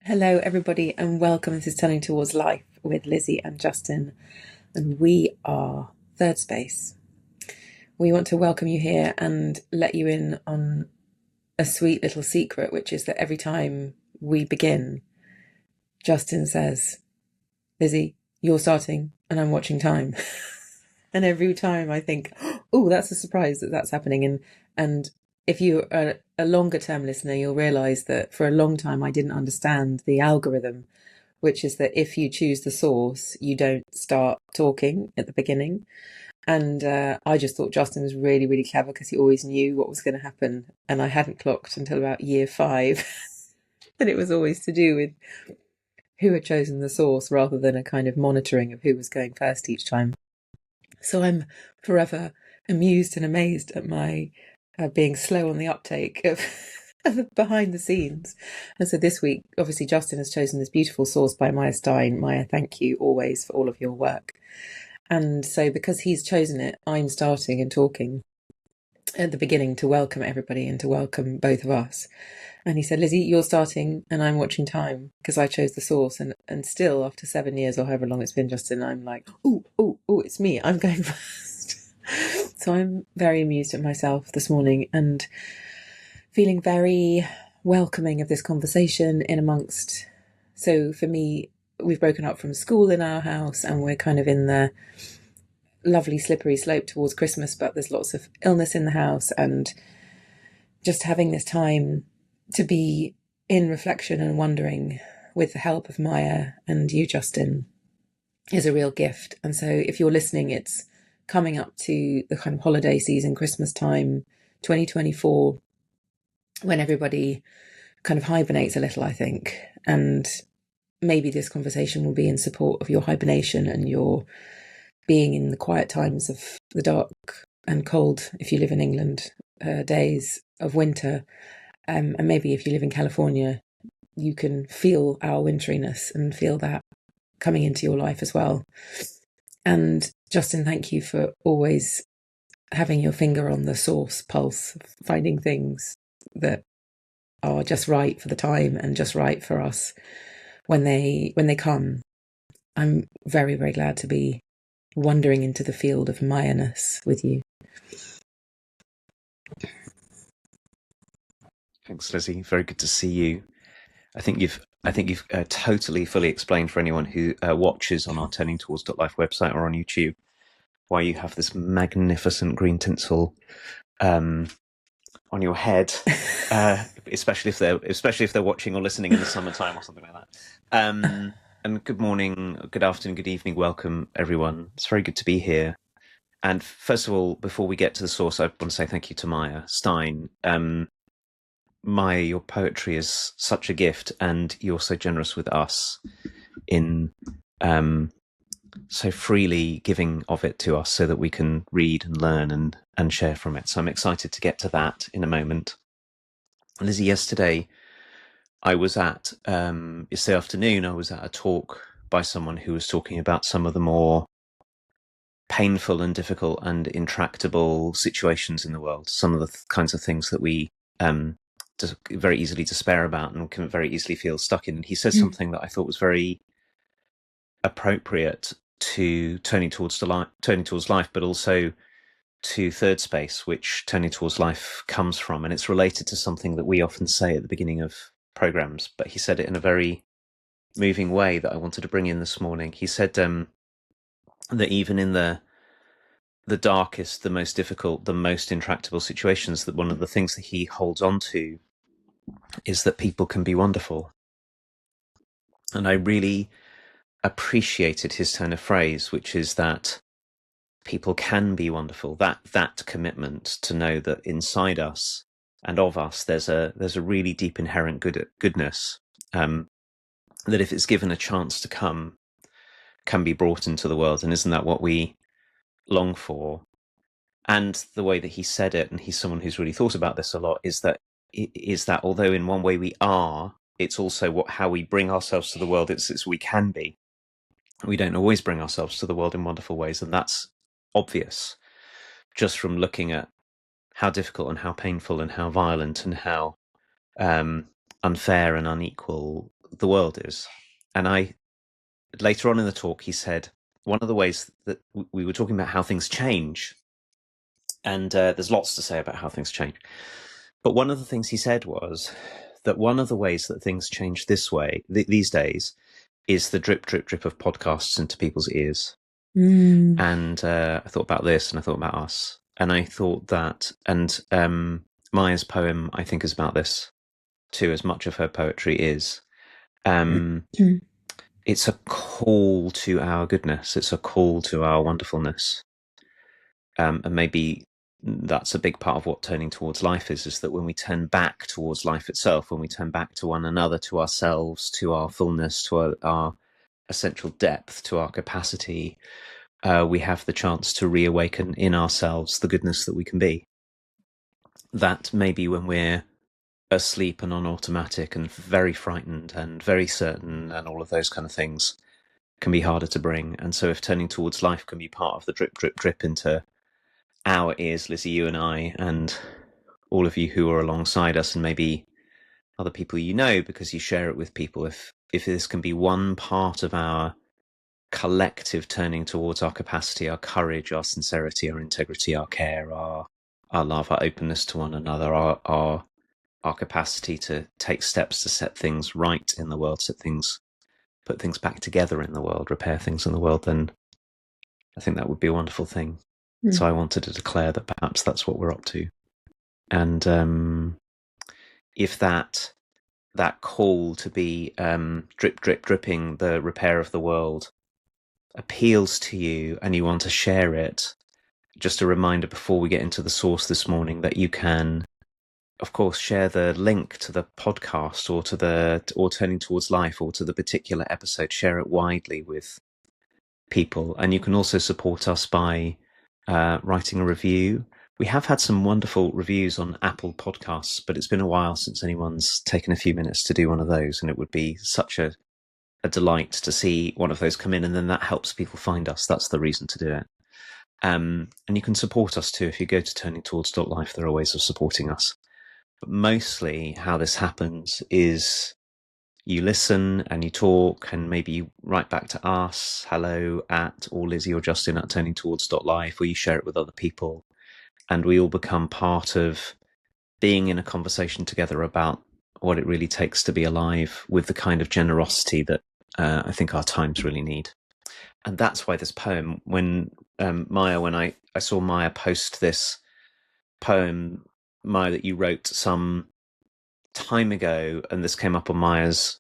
Hello, everybody, and welcome. This is Turning Towards Life with Lizzie and Justin, and we are Thirdspace. We want to welcome you here and let you in on a sweet little secret, which is that every time we begin, Justin says, Lizzie, you're starting, and I'm watching time. And every time I think, oh, that's a surprise that that's happening. And if you're a longer term listener, you'll realize that for a long time I didn't understand the algorithm, which is that if you choose the source, you don't start talking at the beginning. And I just thought Justin was really, really clever because he always knew what was going to happen. And I hadn't clocked until about year 5 that it was always to do with who had chosen the source rather than a kind of monitoring of who was going first each time. So I'm forever amused and amazed at my being slow on the uptake of behind the scenes. And so this week, obviously, Justin has chosen this beautiful source by Maya Stein. Maya, thank you always for all of your work. And so because he's chosen it, I'm starting and talking at the beginning to welcome everybody and to welcome both of us. And he said, Lizzie, you're starting and I'm watching time because I chose the source. And still, after 7 years or however long it's been, Justin, I'm like, oh, it's me. I'm going first. So I'm very amused at myself this morning and feeling very welcoming of this conversation in amongst. So for me, we've broken up from school in our house and we're kind of in the lovely slippery slope towards Christmas, but there's lots of illness in the house, and just having this time to be in reflection and wondering with the help of Maya and you, Justin, is a real gift. And so if you're listening, it's coming up to the kind of holiday season, Christmas time, 2024, when everybody kind of hibernates a little, I think. And maybe this conversation will be in support of your hibernation and your being in the quiet times of the dark and cold, if you live in England, days of winter. And maybe if you live in California, you can feel our winteriness and feel that coming into your life as well. And Justin, thank you for always having your finger on the source pulse, finding things that are just right for the time and just right for us when they come. I'm very, very glad to be wandering into the field of Maya-ness with you. Thanks, Lizzie. Very good to see you. I think you've totally fully explained for anyone who watches on our Turning Towards Life website or on YouTube why you have this magnificent green tinsel on your head, especially if they're watching or listening in the summertime or something like that. And good morning, good afternoon, good evening, welcome everyone. It's very good to be here. And first of all, before we get to the source, I want to say thank you to Maya Stein. Maya, your poetry is such a gift, and you're so generous with us in so freely giving of it to us so that we can read and learn and share from it. So I'm excited to get to that in a moment. Lizzie, yesterday afternoon, I was at a talk by someone who was talking about some of the more painful and difficult and intractable situations in the world, some of the kinds of things that we just very easily despair about and can very easily feel stuck in. And he said something that I thought was very appropriate to turning towards life, but also to Thirdspace, which Turning Towards Life comes from. And it's related to something that we often say at the beginning of programs, but he said it in a very moving way that I wanted to bring in this morning. He said that even in the darkest, the most difficult, the most intractable situations, that one of the things that he holds on to is that people can be wonderful. And I really appreciated his turn of phrase, which is that people can be wonderful, that commitment to know that inside us and of us there's a really deep inherent goodness, that if it's given a chance to come, can be brought into the world. And isn't that what we long for? And the way that he said it, and he's someone who's really thought about this a lot, is that although in one way we are, it's also how we bring ourselves to the world. It's we can be. We don't always bring ourselves to the world in wonderful ways, and that's obvious just from looking at how difficult and how painful and how violent and how unfair and unequal the world is. And later on in the talk, he said, one of the ways that we were talking about how things change, and there's lots to say about how things change. But one of the things he said was that one of the ways that things change this way, these days, is the drip, drip, drip of podcasts into people's ears. And I thought about this, and I thought about us, and I thought that, and Maya's poem, I think, is about this too, as much of her poetry is. It's a call to our goodness. It's a call to our wonderfulness. And maybe that's a big part of what turning towards life is that when we turn back towards life itself, when we turn back to one another, to ourselves, to our fullness, to our essential depth, to our capacity, we have the chance to reawaken in ourselves the goodness that we can be. That maybe when we're asleep and on automatic and very frightened and very certain and all of those kind of things can be harder to bring. And so if turning towards life can be part of the drip, drip, drip into our ears, Lizzie, you and I, and all of you who are alongside us, and maybe other people you know because you share it with people, if this can be one part of our collective turning towards our capacity, our courage, our sincerity, our integrity, our care, our love, our openness to one another, our capacity to take steps to set things right in the world, put things back together in the world, repair things in the world, then I think that would be a wonderful thing. So I wanted to declare that perhaps that's what we're up to. And if that call to be drip, drip, dripping the repair of the world appeals to you and you want to share it, just a reminder before we get into the source this morning that you can, of course, share the link to the podcast or Turning Towards Life or to the particular episode, share it widely with people. And you can also support us by writing a review. We have had some wonderful reviews on Apple Podcasts, but it's been a while since anyone's taken a few minutes to do one of those. And it would be such a delight to see one of those come in, and then that helps people find us. That's the reason to do it. And you can support us too. If you go to turningtowards.life, there are ways of supporting us. But mostly how this happens is you listen and you talk, and maybe you write back to us, hello at, or Lizzie or Justin at turningtowards.life, or you share it with other people. And we all become part of being in a conversation together about what it really takes to be alive with the kind of generosity that I think our times really need. And that's why this poem, when I saw Maya post this poem, Maya, that you wrote some time ago, and this came up on Maya's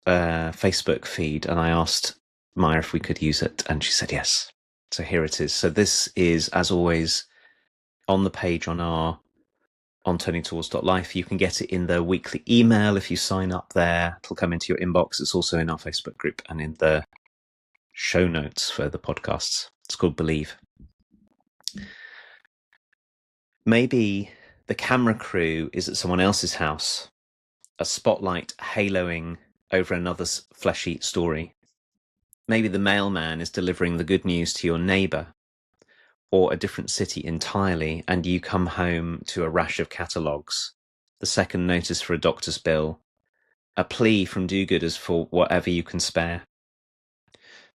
Facebook feed, and I asked Maya if we could use it, and she said yes. So here it is. So this is, as always, on the page on turningtowards.life. You can get it in the weekly email if you sign up there. It'll come into your inbox. It's also in our Facebook group and in the show notes for the podcasts. It's called Believe. Maybe the camera crew is at someone else's house, a spotlight haloing over another's fleshy story. Maybe the mailman is delivering the good news to your neighbour, or a different city entirely, and you come home to a rash of catalogues, the second notice for a doctor's bill, a plea from do-gooders for whatever you can spare.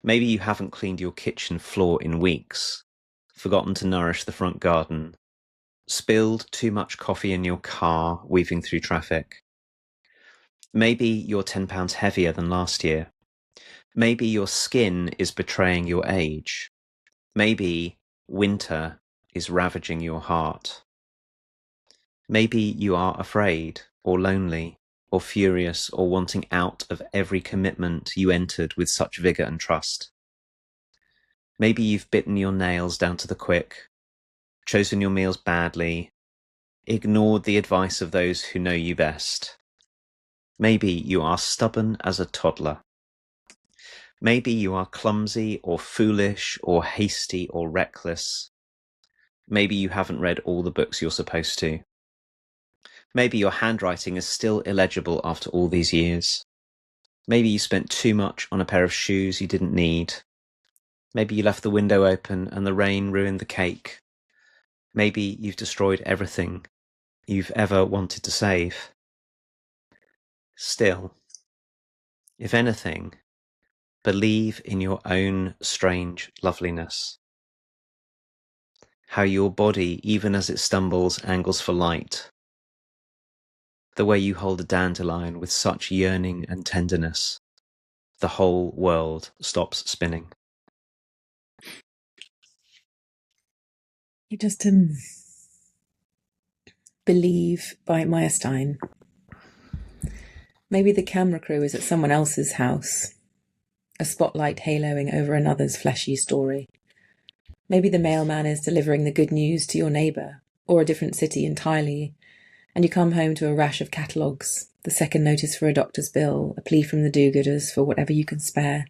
Maybe you haven't cleaned your kitchen floor in weeks, forgotten to nourish the front garden, spilled too much coffee in your car weaving through traffic. Maybe you're 10 pounds heavier than last year. Maybe your skin is betraying your age. Maybe winter is ravaging your heart. Maybe you are afraid or lonely or furious or wanting out of every commitment you entered with such vigour and trust. Maybe you've bitten your nails down to the quick, chosen your meals badly, ignored the advice of those who know you best. Maybe you are stubborn as a toddler. Maybe you are clumsy or foolish or hasty or reckless. Maybe you haven't read all the books you're supposed to. Maybe your handwriting is still illegible after all these years. Maybe you spent too much on a pair of shoes you didn't need. Maybe you left the window open and the rain ruined the cake. Maybe you've destroyed everything you've ever wanted to save. Still, If anything, believe in your own strange loveliness. How your body, even as it stumbles, angles for light. The way you hold a dandelion with such yearning and tenderness, the whole world stops spinning. You just believe by Maya Stein. Maybe the camera crew is at someone else's house, a spotlight haloing over another's fleshy story. Maybe the mailman is delivering the good news to your neighbour, or a different city entirely, and you come home to a rash of catalogues, the second notice for a doctor's bill, a plea from the do-gooders for whatever you can spare.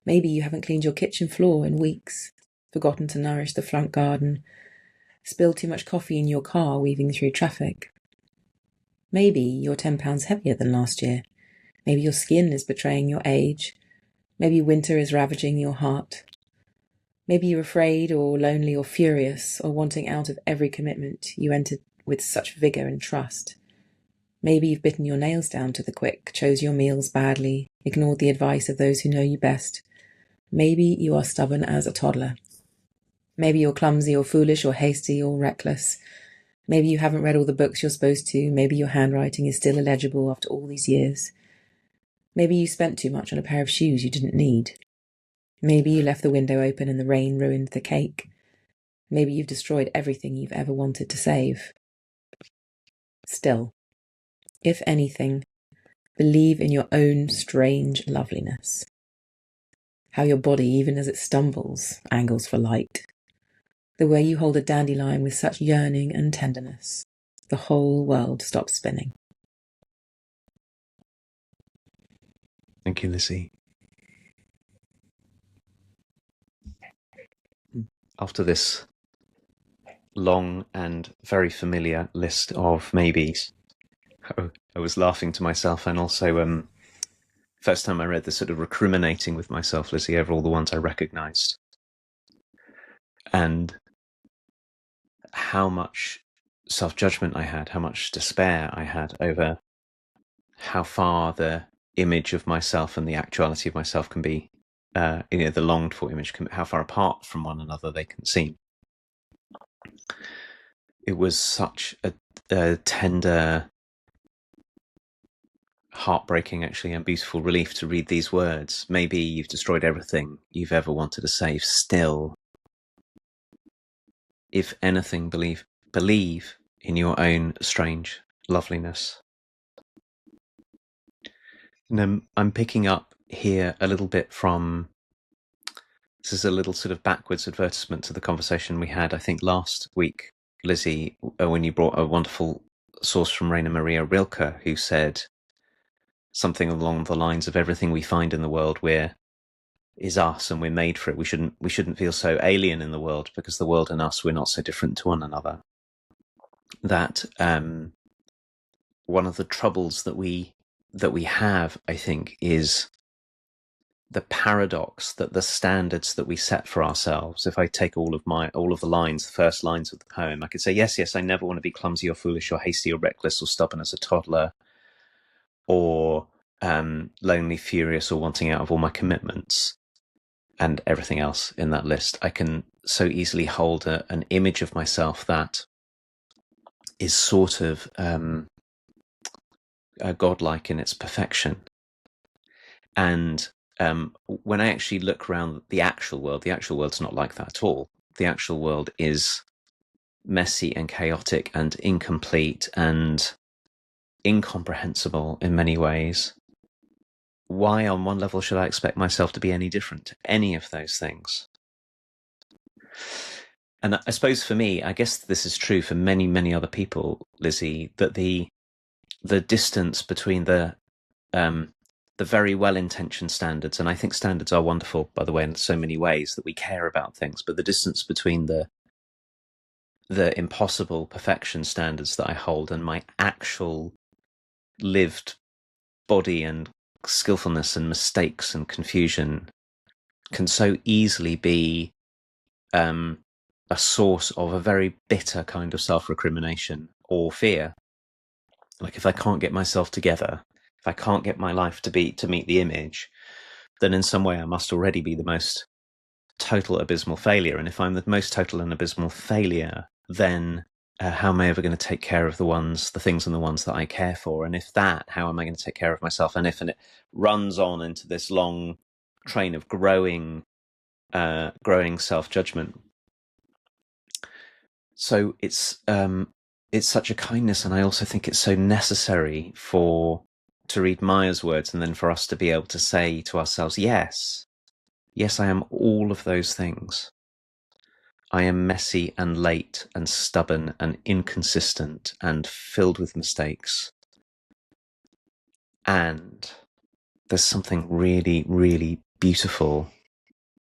Maybe you haven't cleaned your kitchen floor in weeks, forgotten to nourish the front garden, spilled too much coffee in your car weaving through traffic. Maybe you're 10 pounds heavier than last year. Maybe your skin is betraying your age. Maybe winter is ravaging your heart. Maybe you're afraid or lonely or furious or wanting out of every commitment you entered with such vigour and trust. Maybe you've bitten your nails down to the quick, chose your meals badly, ignored the advice of those who know you best. Maybe you are stubborn as a toddler. Maybe you're clumsy or foolish or hasty or reckless. Maybe you haven't read all the books you're supposed to. Maybe your handwriting is still illegible after all these years. Maybe you spent too much on a pair of shoes you didn't need. Maybe you left the window open and the rain ruined the cake. Maybe you've destroyed everything you've ever wanted to save. Still, if anything, believe in your own strange loveliness. How your body, even as it stumbles, angles for light. The way you hold a dandelion with such yearning and tenderness, the whole world stops spinning. Thank you, Lizzie. After this long and very familiar list of maybes, I was laughing to myself, and also first time I read this, sort of recriminating with myself, Lizzie, over all the ones I recognised. And how much self-judgment I had, how much despair I had over how far the image of myself and the actuality of myself can be, the longed for image, how far apart from one another they can seem. It was such a tender, heartbreaking, actually, and beautiful relief to read these words. Maybe you've destroyed everything you've ever wanted to save. Still, if anything, believe in your own strange loveliness. And I'm picking up here a little bit from, this is a little sort of backwards advertisement to the conversation we had, I think, last week, Lizzie, when you brought a wonderful source from Rainer Maria Rilke, who said something along the lines of everything we find in the world is us and we're made for it. We shouldn't feel so alien in the world, because the world and us, we're not so different to one another. That one of the troubles that we have, I think, is the paradox that the standards that we set for ourselves, if I take all of the lines, the first lines of the poem, I could say, yes, I never want to be clumsy or foolish or hasty or reckless or stubborn as a toddler, or lonely, furious, or wanting out of all my commitments, and everything else in that list. I can so easily hold an image of myself that is sort of godlike in its perfection. And when I actually look around the actual world's not like that at all. The actual world is messy and chaotic and incomplete and incomprehensible in many ways. Why, on one level, should I expect myself to be any different to any of those things? And I suppose for me, I guess this is true for many, many other people, Lizzie, that the distance between the very well-intentioned standards, and I think standards are wonderful, by the way, in so many ways, that we care about things, but the distance between the impossible perfection standards that I hold and my actual lived body and skillfulness and mistakes and confusion can so easily be a source of a very bitter kind of self-recrimination or fear. Like, if I can't get myself together, if I can't get my life to meet the image, then in some way I must already be the most total abysmal failure. And if I'm the most total and abysmal failure, then how am I ever going to take care of the things and the ones that I care for? And if that, how am I going to take care of myself? And it runs on into this long train of growing self-judgment. So it's such a kindness, and I also think it's so necessary to read Maya's words, and then for us to be able to say to ourselves, yes, I am all of those things. I am messy and late and stubborn and inconsistent and filled with mistakes. And there's something really, really beautiful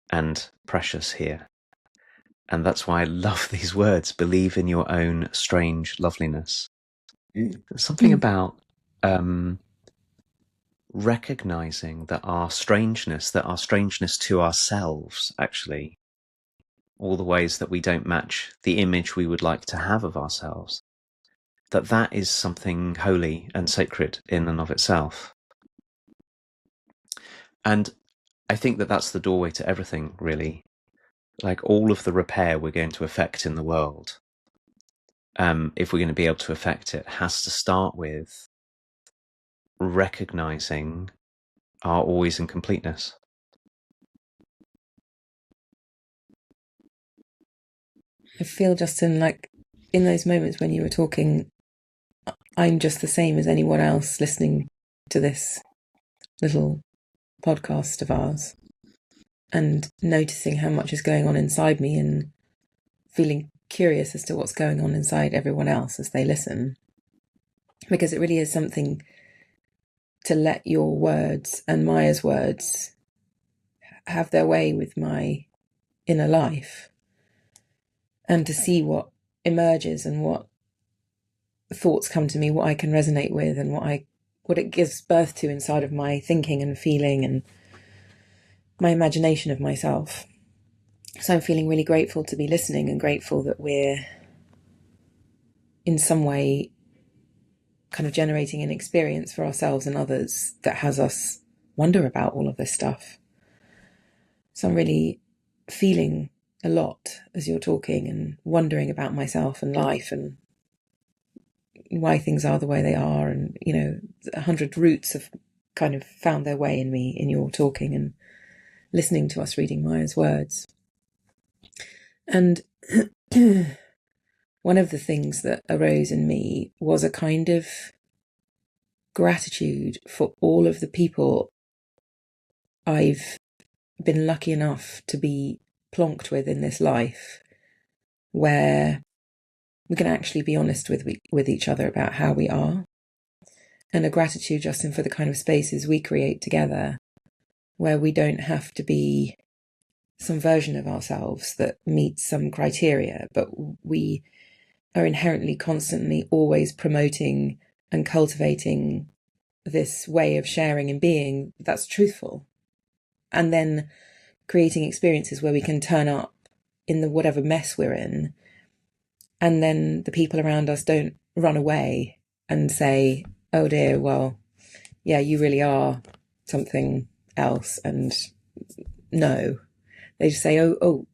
and precious here. And that's why I love these words, believe in your own strange loveliness. There's something about recognizing that our strangeness to ourselves, actually, all the ways that we don't match the image we would like to have of ourselves, that is something holy and sacred in and of itself. And I think that that's the doorway to everything, really. Like all of the repair we're going to affect in the world, if we're going to be able to affect it, has to start with recognizing our always incompleteness. I feel, Justin, like in those moments when you were talking, I'm just the same as anyone else listening to this little podcast of ours, and noticing how much is going on inside me and feeling curious as to what's going on inside everyone else as they listen. Because it really is something to let your words and Maya's words have their way with my inner life, and to see what emerges and what thoughts come to me, what I can resonate with, and what it gives birth to inside of my thinking and feeling and my imagination of myself. So I'm feeling really grateful to be listening, and grateful that we're in some way kind of generating an experience for ourselves and others that has us wonder about all of this stuff. So I'm really feeling a lot as you're talking, and wondering about myself and life and why things are the way they are. And, 100 roots have kind of found their way in me in your talking and listening to us reading Maya's words. And one of the things that arose in me was a kind of gratitude for all of the people I've been lucky enough to be plonked with in this life, where we can actually be honest with each other about how we are. And a gratitude, Justin, for the kind of spaces we create together, where we don't have to be some version of ourselves that meets some criteria, but we are inherently, constantly, always promoting and cultivating this way of sharing and being that's truthful. And then creating experiences where we can turn up in the whatever mess we're in, and then the people around us don't run away and say, oh dear, well, yeah, you really are something else. And no, they just say, oh,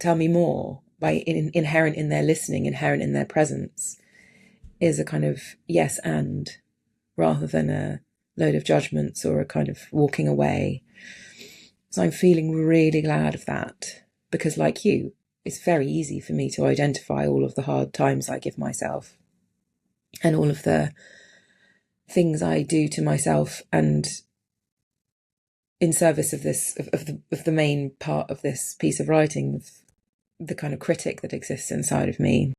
tell me more. Inherent in their listening, inherent in their presence, is a kind of yes and, rather than a load of judgments or a kind of walking away. So I'm feeling really glad of that, because like you, it's very easy for me to identify all of the hard times I give myself and all of the things I do to myself, and in service of this, of the main part of this piece of writing, of the kind of critic that exists inside of me.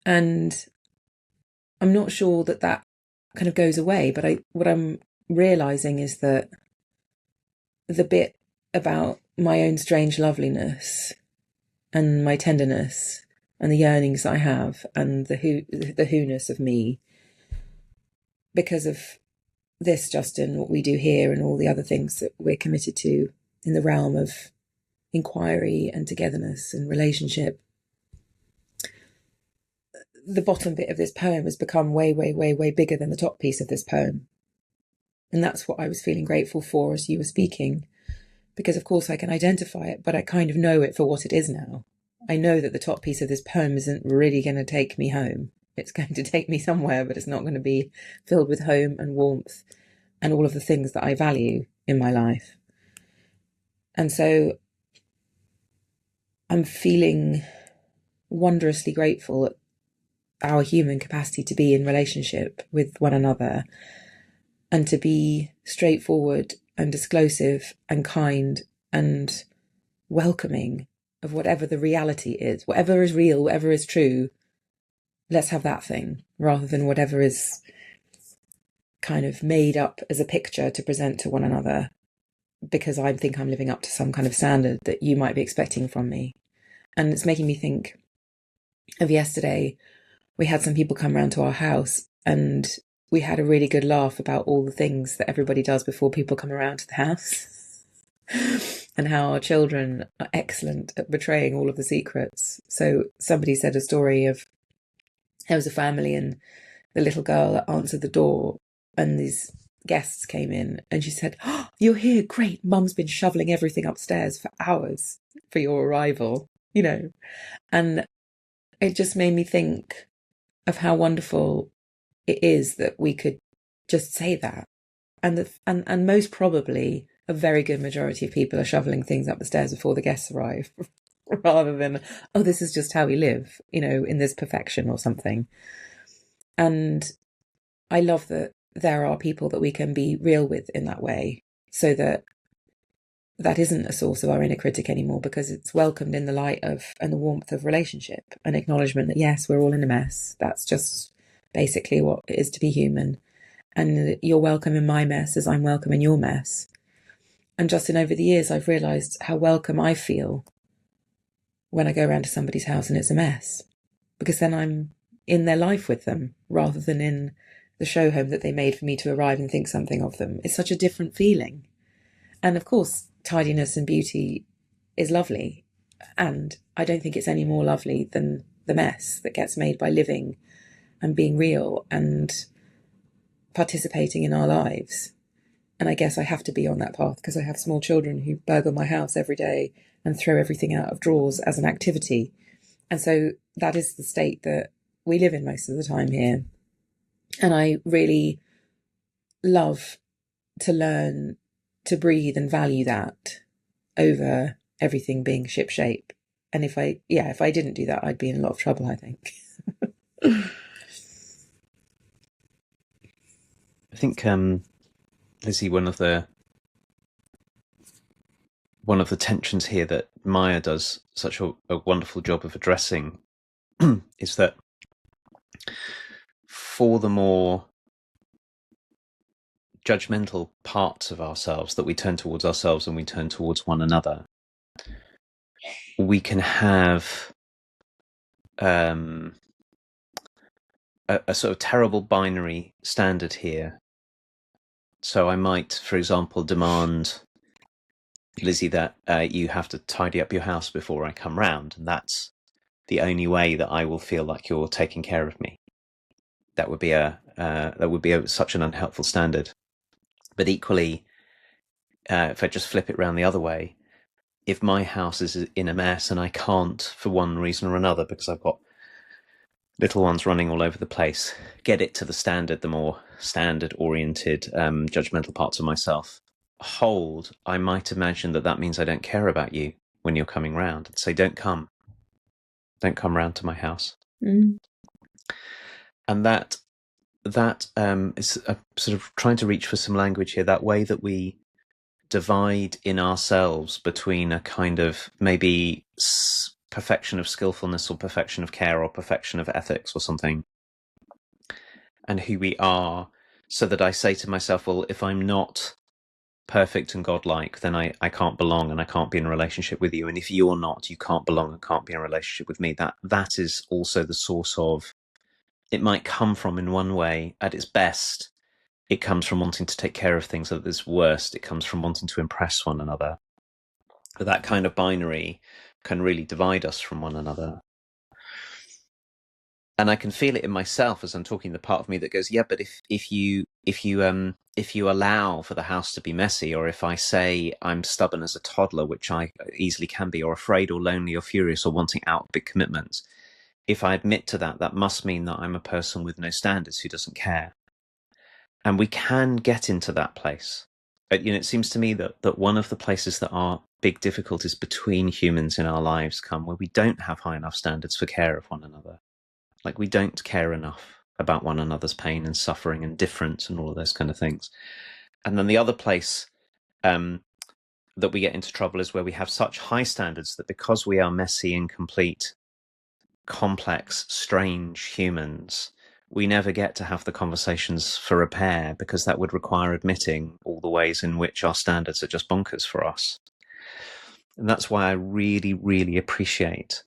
And I'm not sure that kind of goes away, but what I'm realizing is that the bit about my own strange loveliness and my tenderness and the yearnings I have and the who-ness of me, because of this, Justin, what we do here and all the other things that we're committed to in the realm of inquiry and togetherness and relationship, the bottom bit of this poem has become way, way, way, way bigger than the top piece of this poem. And that's what I was feeling grateful for as you were speaking, because of course I can identify it, but I kind of know it for what it is now. I know that the top piece of this poem isn't really going to take me home. It's going to take me somewhere, but it's not going to be filled with home and warmth and all of the things that I value in my life. And so I'm feeling wondrously grateful at our human capacity to be in relationship with one another and to be straightforward and disclosive and kind and welcoming of whatever the reality is, whatever is real, whatever is true. Let's have that thing rather than whatever is kind of made up as a picture to present to one another because I think I'm living up to some kind of standard that you might be expecting from me. And it's making me think of yesterday. We had some people come round to our house and we had a really good laugh about all the things that everybody does before people come around to the house and how our children are excellent at betraying all of the secrets. So somebody said a story of there was a family and the little girl answered the door and these guests came in and she said, "Oh, you're here, great, Mum's been shoveling everything upstairs for hours for your arrival," you know. And it just made me think of how wonderful it is that we could just say that. And most probably a very good majority of people are shoveling things up the stairs before the guests arrive rather than, oh, this is just how we live, you know, in this perfection or something. And I love that there are people that we can be real with in that way, so that that isn't a source of our inner critic anymore, because it's welcomed in the light of and the warmth of relationship and acknowledgement that, yes, we're all in a mess. That's just basically what it is to be human. And you're welcome in my mess as I'm welcome in your mess. And Justin, over the years, I've realised how welcome I feel when I go around to somebody's house and it's a mess, because then I'm in their life with them rather than in the show home that they made for me to arrive and think something of them. It's such a different feeling. And of course, tidiness and beauty is lovely. And I don't think it's any more lovely than the mess that gets made by living and being real and participating in our lives. And I guess I have to be on that path because I have small children who burgle my house every day and throw everything out of drawers as an activity. And so that is the state that we live in most of the time here. And I really love to learn to breathe and value that over everything being shipshape. And if I didn't do that, I'd be in a lot of trouble, I think. I think, Lizzie, one of the tensions here that Maya does such a wonderful job of addressing is that for the more judgmental parts of ourselves that we turn towards ourselves and we turn towards one another, we can have a sort of terrible binary standard here. So I might, for example, demand, Lizzie, that you have to tidy up your house before I come round, and that's the only way that I will feel like you're taking care of me. That would be such an unhelpful standard. But equally, if I just flip it around the other way, if my house is in a mess and I can't, for one reason or another, because I've got little ones running all over the place, get it to the standard, the more standard-oriented, judgmental parts of myself hold, I might imagine that means I don't care about you when you're coming round, and say, don't come round to my house. Mm. And that is sort of trying to reach for some language here, that way that we divide in ourselves between a kind of maybe perfection of skillfulness or perfection of care or perfection of ethics or something, and who we are, so that I say to myself, well, if I'm not perfect and godlike, then I can't belong and I can't be in a relationship with you. And if you're not, you can't belong and can't be in a relationship with me. That is also the source of, it might come from, in one way, at its best, it comes from wanting to take care of things. At its worst, it comes from wanting to impress one another. But that kind of binary can really divide us from one another. and I can feel it in myself as I'm talking, the part of me that goes, yeah, but if you allow for the house to be messy, or if I say I'm stubborn as a toddler, which I easily can be, or afraid or lonely or furious or wanting out big commitments, if I admit to that, that must mean that I'm a person with no standards who doesn't care. And we can get into that place. But, it seems to me that one of the places that are big difficulties between humans in our lives come where we don't have high enough standards for care of one another. Like, we don't care enough about one another's pain and suffering and difference and all of those kind of things. And then the other place that we get into trouble is where we have such high standards that because we are messy, incomplete, complex, strange humans, we never get to have the conversations for repair, because that would require admitting all the ways in which our standards are just bonkers for us. And that's why I really, really appreciate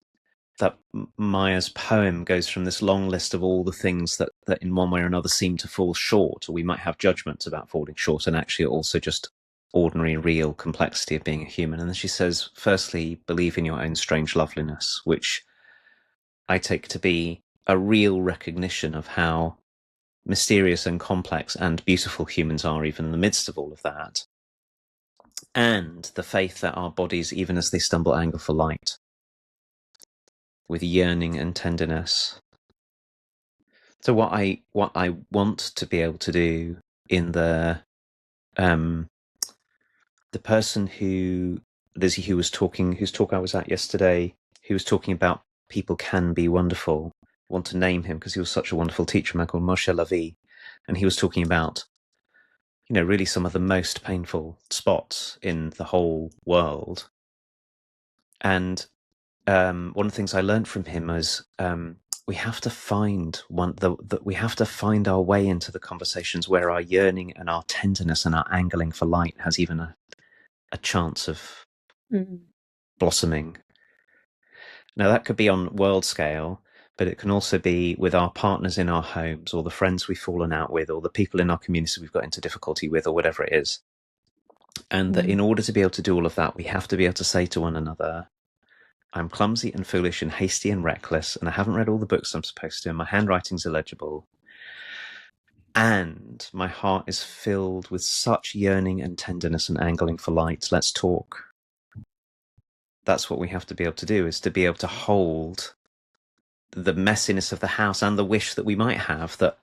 that Maya's poem goes from this long list of all the things that in one way or another seem to fall short, or we might have judgments about falling short, and actually also just ordinary, real complexity of being a human. And then she says, firstly, believe in your own strange loveliness, which I take to be a real recognition of how mysterious and complex and beautiful humans are, even in the midst of all of that. And the faith that our bodies, even as they stumble, angle for light, with yearning and tenderness. So what I want to be able to do in the person who Lizzie, whose talk I was at yesterday, who was talking about people can be wonderful. I want to name him because he was such a wonderful teacher, a man called Moshe Lavi, and he was talking about, really some of the most painful spots in the whole world. And one of the things I learned from him was we have to find we have to find our way into the conversations where our yearning and our tenderness and our angling for light has even a chance of blossoming. Now, that could be on world scale, but it can also be with our partners in our homes, or the friends we've fallen out with, or the people in our community we've got into difficulty with, or whatever it is. And that in order to be able to do all of that, we have to be able to say to one another, I'm clumsy and foolish and hasty and reckless, and I haven't read all the books I'm supposed to, and my handwriting's illegible. And my heart is filled with such yearning and tenderness and angling for light. Let's talk. That's what we have to be able to do, is to be able to hold the messiness of the house and the wish that we might have that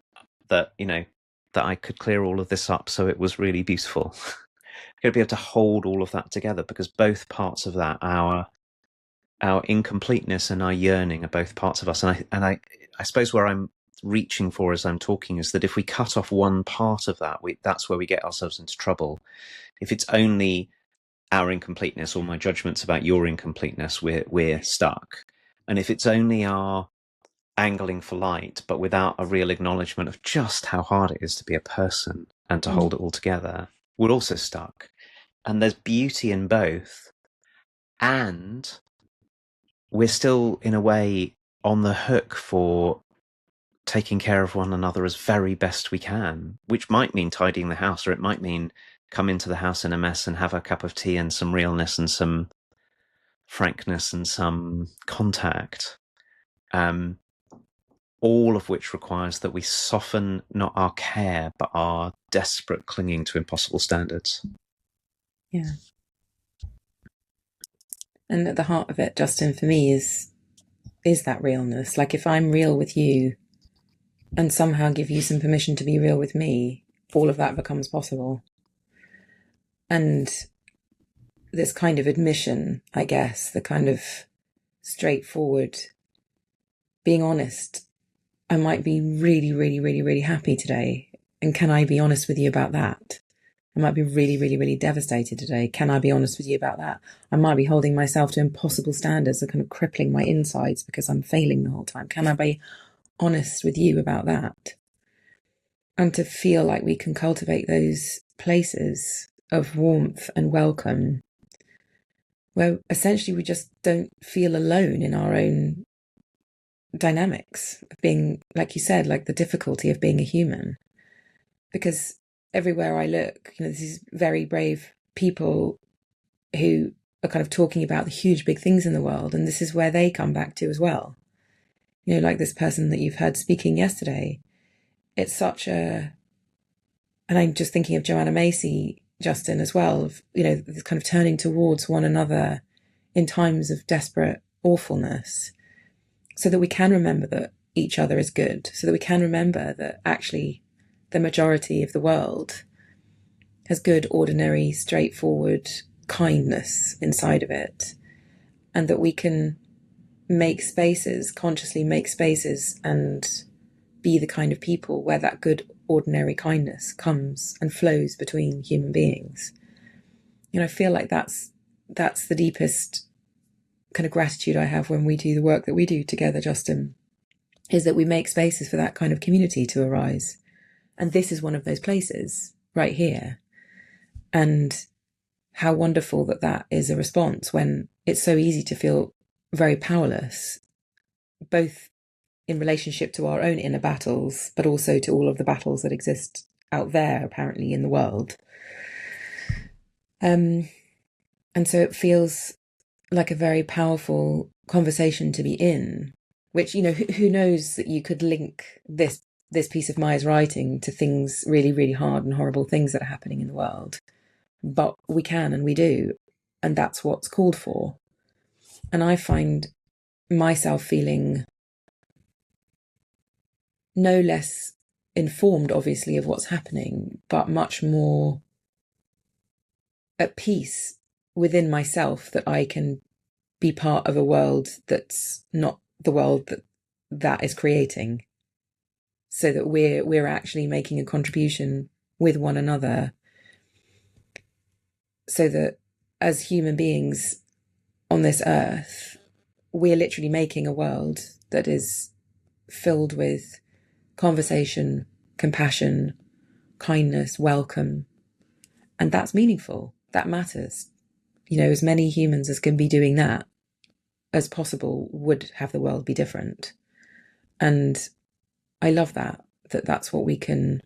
I could clear all of this up so it was really beautiful. We've got to be able to hold all of that together, because both parts of that, our incompleteness and our yearning, are both parts of us. And I suppose where I'm reaching for as I'm talking is that if we cut off one part of that, that's where we get ourselves into trouble. If it's only our incompleteness, or my judgments about your incompleteness, we're stuck. And if it's only our angling for light, but without a real acknowledgement of just how hard it is to be a person and to hold it all together, we're also stuck. And there's beauty in both. And we're still, in a way, on the hook for taking care of one another as very best we can, which might mean tidying the house, or it might mean come into the house in a mess and have a cup of tea and some realness and some frankness and some contact. All of which requires that we soften not our care, but our desperate clinging to impossible standards. Yeah. And at the heart of it, Justin, for me, is that realness. Like, if I'm real with you and somehow give you some permission to be real with me, all of that becomes possible. And this kind of admission, I guess, the kind of straightforward being honest, I might be really, really, really, really happy today. And can I be honest with you about that? I might be really, really, really devastated today. Can I be honest with you about that? I might be holding myself to impossible standards that kind of crippling my insides because I'm failing the whole time. Can I be honest with you about that? And to feel like we can cultivate those places of warmth and welcome, where essentially we just don't feel alone in our own dynamics of being, like you said, like the difficulty of being a human. Because everywhere I look, these very brave people who are kind of talking about the huge big things in the world, and this is where they come back to as well. like this person that you've heard speaking yesterday. It's such a, and I'm just thinking of Joanna Macy, Justin, as well, of, this kind of turning towards one another in times of desperate awfulness, so that we can remember that each other is good, so that we can remember that actually the majority of the world has good, ordinary, straightforward kindness inside of it, and that we can make spaces, consciously make spaces, and be the kind of people where that good, ordinary kindness comes and flows between human beings. I feel like that's the deepest kind of gratitude I have when we do the work that we do together, Justin, is that we make spaces for that kind of community to arise. And this is one of those places right here. And how wonderful that is a response when it's so easy to feel very powerless, both in relationship to our own inner battles, but also to all of the battles that exist out there, apparently, in the world. And so it feels like a very powerful conversation to be in, which, who knows that you could link this piece of Maya's writing to things really, really hard and horrible things that are happening in the world. But we can, and we do. And that's what's called for. And I find myself feeling no less informed, obviously, of what's happening, but much more at peace within myself that I can be part of a world that's not the world that is creating, so that we're actually making a contribution with one another, so that as human beings on this earth, we're literally making a world that is filled with conversation, compassion, kindness, welcome. And that's meaningful. That matters. As many humans as can be doing that as possible would have the world be different. And I love that's what we can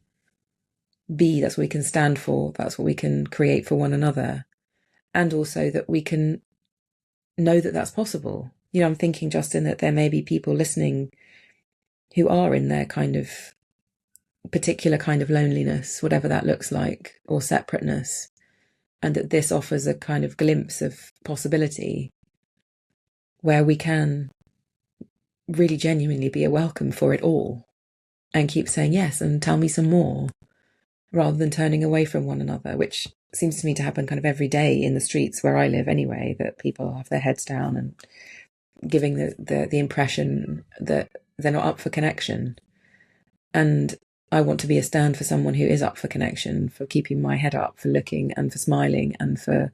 be, that's what we can stand for, that's what we can create for one another. And also that we can know that that's possible. I'm thinking, Justin, that there may be people listening who are in their kind of particular kind of loneliness, whatever that looks like, or separateness, and that this offers a kind of glimpse of possibility where we can really genuinely be a welcome for it all and keep saying yes and tell me some more, rather than turning away from one another, which seems to me to happen kind of every day in the streets where I live anyway, that people have their heads down and giving the impression that they're not up for connection. And I want to be a stand for someone who is up for connection, for keeping my head up, for looking and for smiling, and for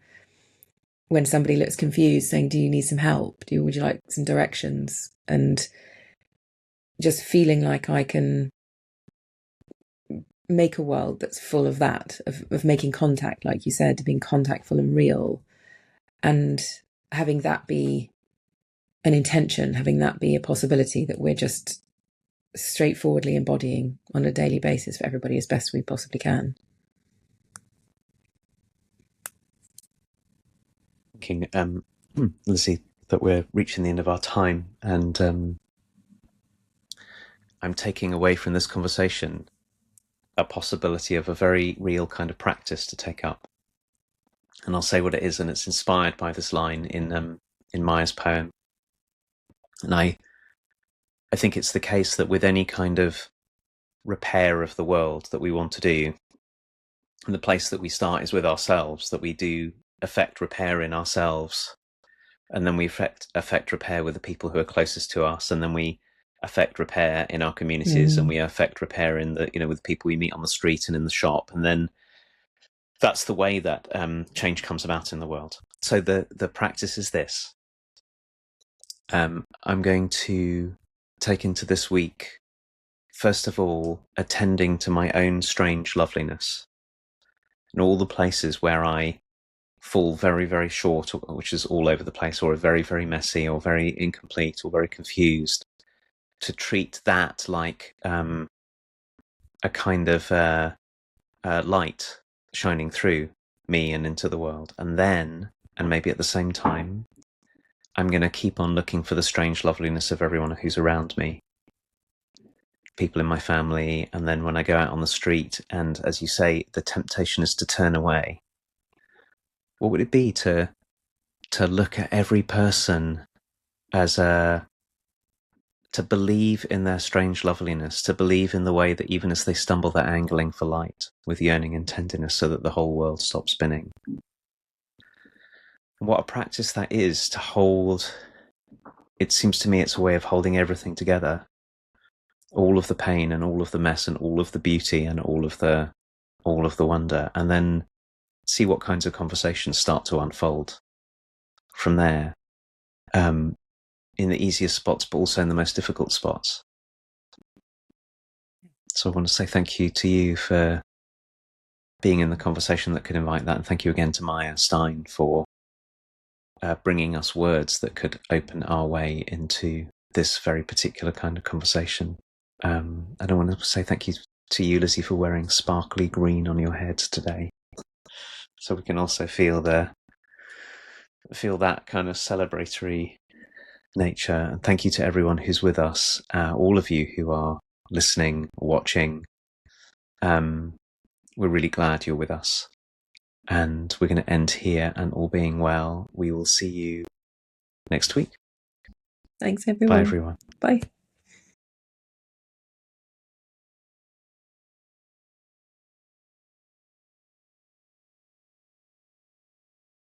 when somebody looks confused saying, do you need some help? Would you like some directions? And just feeling like I can make a world that's full of that, of making contact, like you said, being contactful and real, and having that be an intention, having that be a possibility that we're just straightforwardly embodying on a daily basis for everybody as best we possibly can. Thinking, Lizzie, that we're reaching the end of our time, and I'm taking away from this conversation a possibility of a very real kind of practice to take up. And I'll say what it is, and it's inspired by this line in Maya's poem. And I think it's the case that with any kind of repair of the world that we want to do, and the place that we start is with ourselves, that we do affect repair in ourselves, and then we affect repair with the people who are closest to us, and then we affect repair in our communities, and we affect repair in the with people we meet on the street and in the shop, and then that's the way that change comes about in the world. So the practice is this. I'm going to take into this week, first of all, attending to my own strange loveliness and all the places where I fall very, very short, which is all over the place, or very, very messy, or very incomplete, or very confused, to treat that like a kind of light shining through me and into the world. And then, and maybe at the same time, I'm going to keep on looking for the strange loveliness of everyone who's around me, people in my family. And then when I go out on the street and, as you say, the temptation is to turn away, what would it be to look at every person as to believe in their strange loveliness, to believe in the way that even as they stumble, they're angling for light with yearning and tenderness so that the whole world stops spinning. What a practice that is, to hold. It seems to me it's a way of holding everything together, all of the pain and all of the mess and all of the beauty and all of the wonder, and then see what kinds of conversations start to unfold from there, in the easiest spots, but also in the most difficult spots. So I want to say thank you to you for being in the conversation that could invite that, and thank you again to Maya Stein for bringing us words that could open our way into this very particular kind of conversation. And I want to say thank you to you, Lizzie, for wearing sparkly green on your head today, so we can also feel that kind of celebratory nature. And thank you to everyone who's with us, all of you who are listening, watching. We're really glad you're with us. And we're going to end here, and all being well, we will see you next week. Thanks, everyone. Bye, everyone. Bye.